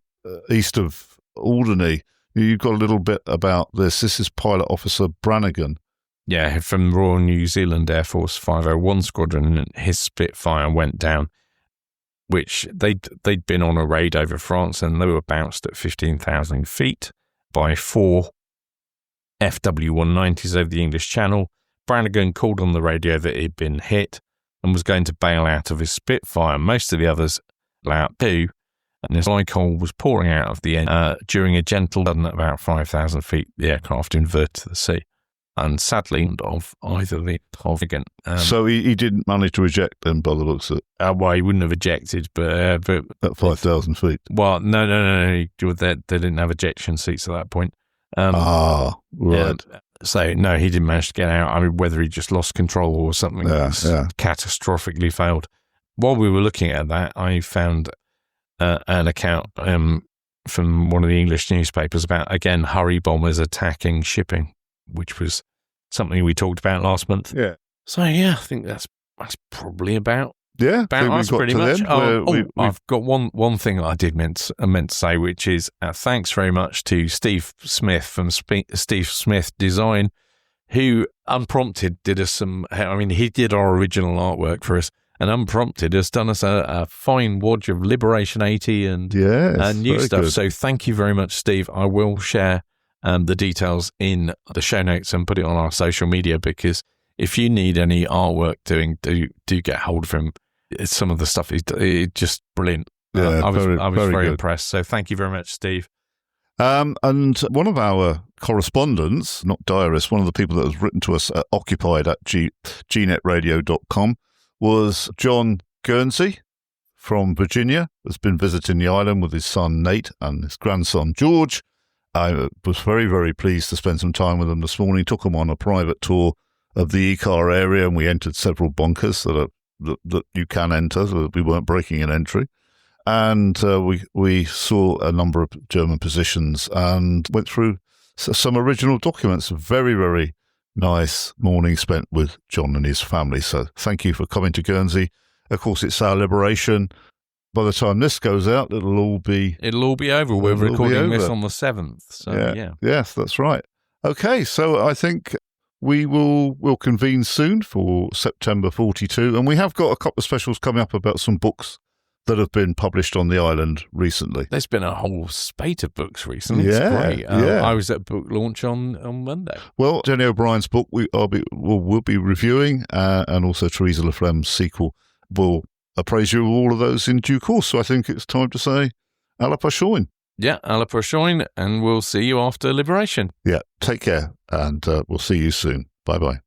east of Alderney. You've got a little bit about this. This is Pilot Officer Brannigan. Yeah, from Royal New Zealand Air Force 501 Squadron, and his Spitfire went down, which they'd been on a raid over France, and they were bounced at 15,000 feet by 4 FW-190s over the English Channel. Brannigan called on the radio that he'd been hit and was going to bail out of his Spitfire. Most of the others out too, and this glycol was pouring out of the end during a gentle sudden at about 5,000 feet. The aircraft inverted to the sea, and sadly, of either the again. So he didn't manage to eject them by the looks of it. Well, he wouldn't have ejected, but at 5,000 feet. Well, no. They didn't have ejection seats at that point. Right. Yeah, so no, he didn't manage to get out. I mean, whether he just lost control or something catastrophically failed. While we were looking at that, I found an account from one of the English newspapers about, again, hurry bombers attacking shipping, which was something we talked about last month. Yeah. So yeah, I think that's probably about us got pretty to much. I've got one thing I did meant to say, which is thanks very much to Steve Smith from Steve Smith Design, who unprompted did us some. I mean, he did our original artwork for us, and unprompted has done us a fine watch of Liberation 80 and new stuff. Good. So thank you very much, Steve. I will share the details in the show notes and put it on our social media, because if you need any artwork doing, do get hold of him. Some of the stuff is just brilliant. Yeah, I was very good. impressed. So thank you very much, Steve. And one of our correspondents, not diarists, one of the people that has written to us at occupied at gnetradio.com was John Guernsey from Virginia, has been visiting the island with his son Nate and his grandson George. I was very, very pleased to spend some time with them this morning. Took them on a private tour of the Icar area, and we entered several bunkers that are that you can enter. So we weren't breaking an entry. And we saw a number of German positions and went through some original documents. Very, very nice morning spent with John and his family. So thank you for coming to Guernsey. Of course, it's our liberation. By the time this goes out, it'll all be over. We're recording this on the 7th. So yeah. Yes, that's right. Okay, so I think we'll convene soon for September 42, and we have got a couple of specials coming up about some books that have been published on the island recently. There's been a whole spate of books recently. Yeah, it's great. I was at book launch on Monday. Well, Jenny O'Brien's book we'll be reviewing, and also Theresa Laflamme's sequel. We'll appraise you all of those in due course. So I think it's time to say à la prochaine. Yeah, à la prochaine, and we'll see you after Liberation. Yeah, take care, and we'll see you soon. Bye-bye.